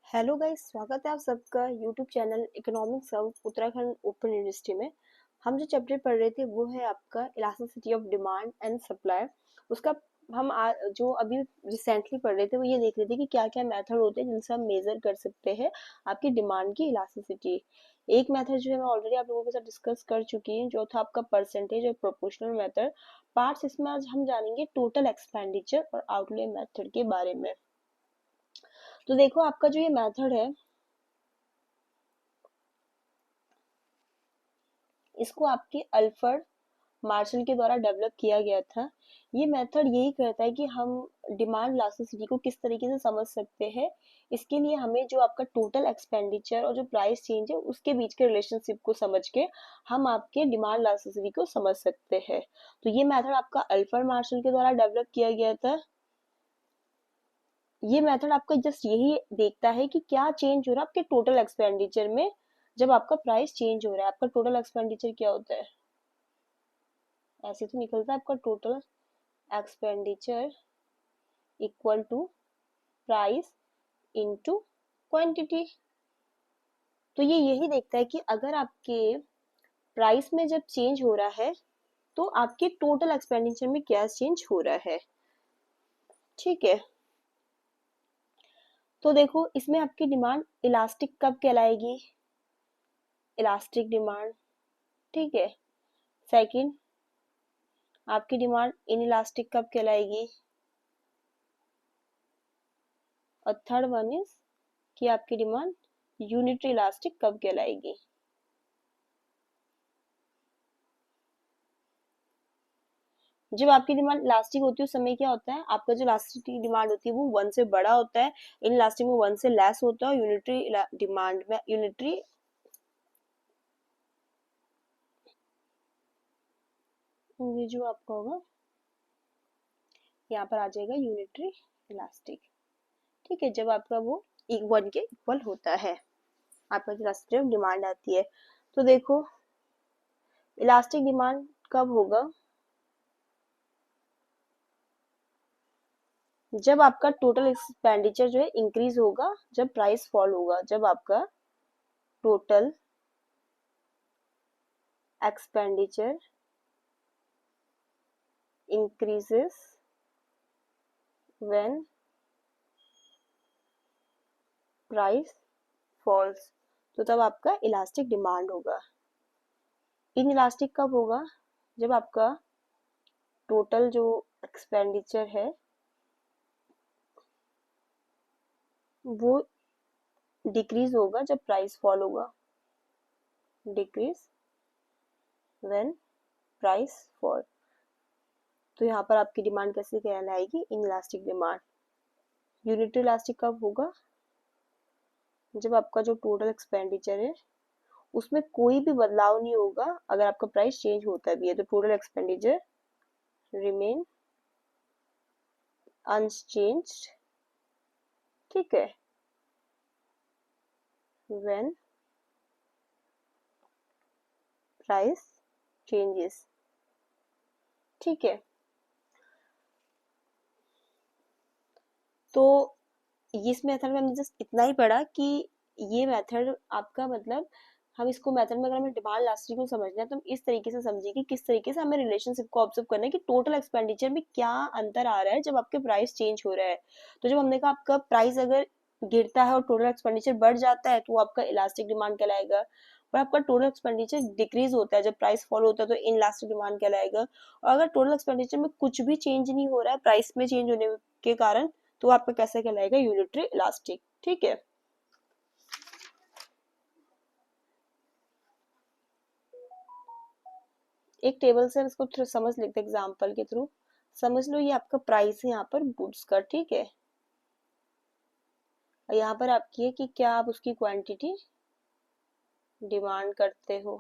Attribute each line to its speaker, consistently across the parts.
Speaker 1: Hello guys, स्वागत है आप सबका YouTube channel economics of Uttarakhand open university में। हम जो चैप्टर पढ़ रहे थे वो है आपका elasticity of demand and supply. उसका जो अभी रिसेंटली पढ़ रहे थे वो ये देख रहे थे कि क्या क्या मेथड होते हैं जिनसे हम मेजर कर सकते हैं आपकी डिमांड की इलास्टिसिटी। एक मेथड जो है मैं ऑलरेडी आप लोगों के साथ डिस्कस कर चुकी हूँ, जो था आपका परसेंटेज और प्रोपोर्शनल मेथड। पार्ट्स इसमें आज हम जानेंगे टोटल एक्सपेंडिचर और आउटले मेथड के बारे में। तो देखो, आपका जो ये मेथड है इसको आपके अल्फ्रेड मार्शल के द्वारा डेवलप किया गया था। ये मेथड यही करता है कि हम डिमांड इलास्टिसिटी को किस तरीके से समझ सकते हैं। इसके लिए हमें जो आपका टोटल एक्सपेंडिचर और जो प्राइस चेंज है उसके बीच के रिलेशनशिप को समझ के हम आपके डिमांड इलास्टिसिटी को समझ सकते हैं। तो ये मेथड आपका अल्फ्रेड मार्शल के द्वारा डेवलप किया गया था। ये मेथड आपका जस्ट यही देखता है कि क्या चेंज हो रहा है आपके टोटल एक्सपेंडिचर में जब आपका प्राइस चेंज हो रहा है। आपका टोटल एक्सपेंडिचर क्या होता है? ऐसे तो निकलता है आपका total expenditure equal to price into quantity. तो ये यही देखता है कि अगर आपके प्राइस में जब चेंज हो रहा है तो आपके टोटल एक्सपेंडिचर में क्या चेंज हो रहा है। ठीक है, तो देखो इसमें आपकी डिमांड इलास्टिक कब कहलाएगी? Elastic demand. ठीक है। सेकंड, आपकी डिमांड इन इलास्टिक कब कहलाएगी? और थर्ड वन इज कि आपकी डिमांड यूनिटरी इलास्टिक कब कहलाएगी? जब आपकी डिमांड इलास्टिक होती है उस समय क्या होता है, आपका जो इलास्टिक की डिमांड होती है वो वन से बड़ा होता है, इन इलास्टिक में वन से लेस होता है, और यूनिटरी डिमांड में यूनिटरी ये जो आपका होगा यहाँ पर आ जाएगा यूनिटरी इलास्टिक। ठीक है, जब आपका वो वन के इक्वल होता है आपका जो इलास्टिक डिमांड आती है। तो देखो इलास्टिक डिमांड कब होगा? जब आपका टोटल एक्सपेंडिचर जो है इंक्रीज होगा, जब प्राइस फॉल होगा। जब आपका total expenditure increases when price falls, तो तब आपका इलास्टिक डिमांड होगा। इन इलास्टिक कब होगा? जब आपका टोटल जो एक्सपेंडिचर है वो डिक्रीज होगा जब प्राइस फॉल होगा। डिक्रीज व्हेन प्राइस फॉल, तो यहाँ पर आपकी डिमांड कैसे कहलाएगी? Inelastic demand. Unitary elastic कब होगा? जब आपका जो टोटल एक्सपेंडिचर है उसमें कोई भी बदलाव नहीं होगा, अगर आपका प्राइस चेंज होता भी है तो टोटल एक्सपेंडिचर रिमेन अनचेंज्ड। ठीक है, व्हेन प्राइस चेंजेस। ठीक है, तो इस मेथड में हमने जस्ट इतना ही पढ़ा कि ये मेथड आपका मतलब हम इसको मेथड में अगर हमें डिमांड इलास्टिसिटी को समझना है तो हम इस तरीके से समझिए कि किस तरीके से हमें रिलेशनशिप को ऑब्जर्व करना है कि टोटल एक्सपेंडिचर में क्या अंतर आ रहा है जब आपके प्राइस चेंज हो रहा है। तो जब हमने कहा आपका प्राइस अगर गिरता है और टोटल एक्सपेंडिचर बढ़ जाता है तो वो आपका इलास्टिक डिमांड कहलाएगा, और आपका टोटल एक्सपेंडिचर डिक्रीज होता है जब प्राइस फॉल होता है तो इन इलास्टिक डिमांड कहलाएगा। और अगर टोटल एक्सपेंडिचर में कुछ भी चेंज नहीं हो रहा है प्राइस में चेंज होने के कारण तो आपका कैसे कहलाएगा? Unitary elastic. ठीक है, एक टेबल से इसको थ्रू समझ लेते एग्जांपल के थ्रू। समझ लो ये आपका प्राइस है यहाँ पर गुड्स का। ठीक है, और यहाँ पर आपकी है कि क्या आप उसकी क्वांटिटी डिमांड करते हो।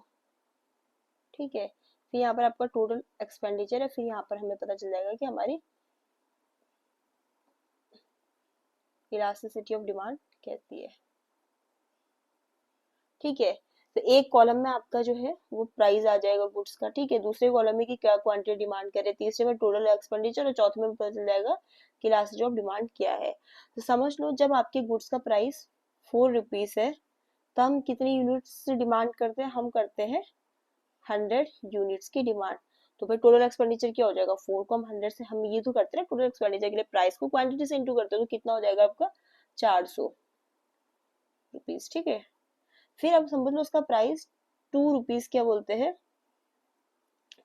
Speaker 1: ठीक है, फिर यहाँ पर आपका टोटल एक्सपेंडिचर है, फिर यहाँ पर हमें पता चल जाएगा कि हमारी इलास्टिसिटी ऑफ डिमांड कैसी है। ठीक है, तो एक कॉलम में आपका जो है वो प्राइस आ जाएगा गुड्स का। ठीक है, दूसरे कॉलम में कि क्या क्वांटिटी डिमांड करे, तीसरे में टोटल एक्सपेंडिचर, और चौथे में पता चल जाएगा कि इलास्टिसिटी ऑफ डिमांड क्या है। तो समझ लो जब आपके गुड्स का प्राइस 4 रुपीज है, तो हम कितनी यूनिट्स डिमांड करते हैं? हम करते हैं 100 यूनिट्स की डिमांड। तो भाई टोटल एक्सपेंडिचर क्या हो जाएगा? 4 को हम 100 से, हम ये तो करते हैं टोटल एक्सपेंडिचर के लिए प्राइस को क्वांटिटी से इंटू करते हैं, तो कितना हो जाएगा आपका? 400 रुपीज। ठीक है, फिर अब समझ लो उसका प्राइस 2 रुपीज क्या बोलते हैं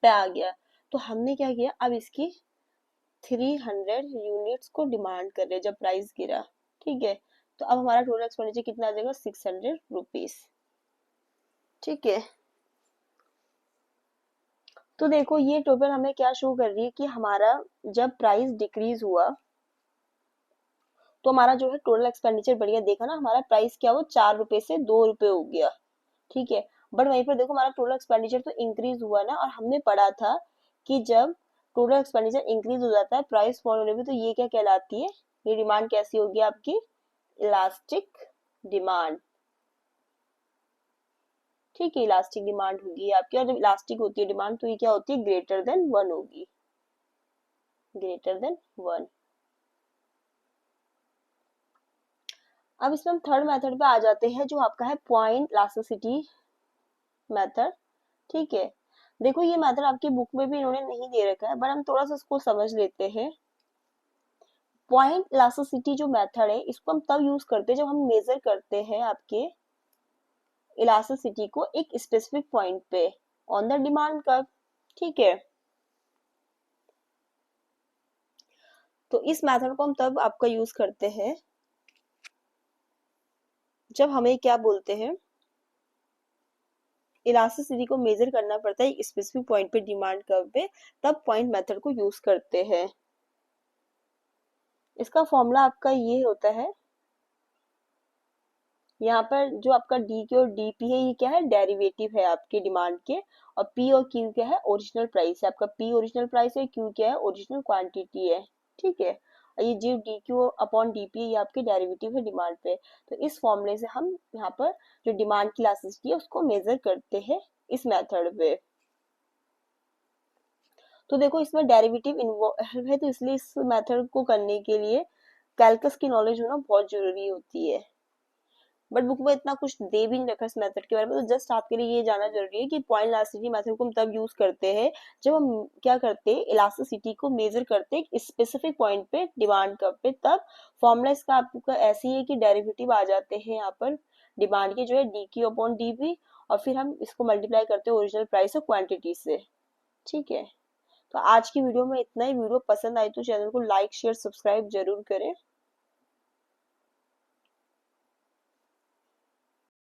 Speaker 1: पे आ गया। तो हमने क्या किया, अब इसकी 300 यूनिट्स को डिमांड कर रहे हैं जब प्राइस गिरा। ठीक है, तो अब हमारा टोटल एक्सपेंडिचर कितना आ जाएगा? 600 रुपीज। ठीक है, तो देखो ये टोटल हमें क्या शो कर रही है कि हमारा जब प्राइस डिक्रीज हुआ तो हमारा जो है टोटल एक्सपेंडिचर बढ़िया। देखा ना, हमारा प्राइस क्या हुआ? 4 रुपए से 2 रुपए हो गया। ठीक है, बट वहीं पर देखो हमारा टोटल एक्सपेंडिचर तो इंक्रीज हुआ ना, और हमने पढ़ा था कि जब टोटल एक्सपेंडिचर इंक्रीज हो जाता है प्राइस फॉल होने में, तो ये क्या कहलाती है? ये डिमांड कैसी होगी आपकी? Elastic demand. ठीक है, इलास्टिक डिमांड होगी आपकी, और जब इलास्टिक होती है डिमांड तो ये क्या होती है? ग्रेटर देन 1 होगी, ग्रेटर देन 1। अब इसमें हम थर्ड मेथड पे आ जाते हैं, जो आपका है पॉइंट इलास्टिसिटी मेथड। ठीक है, देखो ये मेथड आपकी बुक में भी इन्होंने नहीं दे रखा है, बट हम थोड़ा सा इसको समझ लेते हैं। पॉइंट इलास्टिसिटी जो मेथड है, इसको हम तब यूज करते हैं जब हम मेजर करते हैं आपके इलास्टिसिटी को एक स्पेसिफिक पॉइंट पे ऑन द डिमांड कर्व। ठीक है, तो इस मेथड को हम तब आपका यूज करते हैं जब हमें क्या बोलते हैं, इलास्टिसिटी को मेजर करना पड़ता है एक स्पेसिफिक पॉइंट पे डिमांड कर्व पे, तब पॉइंट मेथड को यूज करते हैं। इसका फॉर्मूला आपका ये होता है, यहाँ पर जो आपका डी क्यू और डीपी है, ये क्या है? डेरिवेटिव है आपके डिमांड के। और पी और क्यू क्या है? ओरिजिनल प्राइस है आपका। पी ओरिजिनल प्राइस है, क्यू क्या है? ओरिजिनल क्वांटिटी है। ठीक है, और ये जो डी क्यू अपॉन डीपी ये आपके डेरिवेटिव है डिमांड पे। तो इस फॉर्मूले से हम यहाँ पर जो डिमांड की इलास्टिसिटी है उसको मेजर करते हैं इस मेथड पे। तो देखो इसमें डेरिवेटिव इन्वॉल्व है, तो इसलिए इस मेथड को करने के लिए कैलकुलस की नॉलेज होना बहुत जरूरी होती है। बट बुक में इतना कुछ दे भी नहीं रखा इस मेथड के बारे में, तो जस्ट आपके लिए ये जानना जरूरी है कि पॉइंट इलास्टिसिटी मेथड को हम तब यूज करते हैं जब हम क्या करते हैं, इलास्टिसिटी को मेजर करते हैं स्पेसिफिक पॉइंट पे डिमांड कर्व पे। तब फॉर्मूला इसका आपका ऐसे ही है कि डेरिवेटिव आ जाते हैं यहाँ पर डिमांड के, जो है D Q upon D P, और फिर हम इसको मल्टीप्लाई करते हैं ओरिजिनल प्राइस और क्वांटिटी से। ठीक है, तो आज की वीडियो में इतना ही। वीडियो पसंद आई तो चैनल को लाइक शेयर सब्सक्राइब जरूर करें।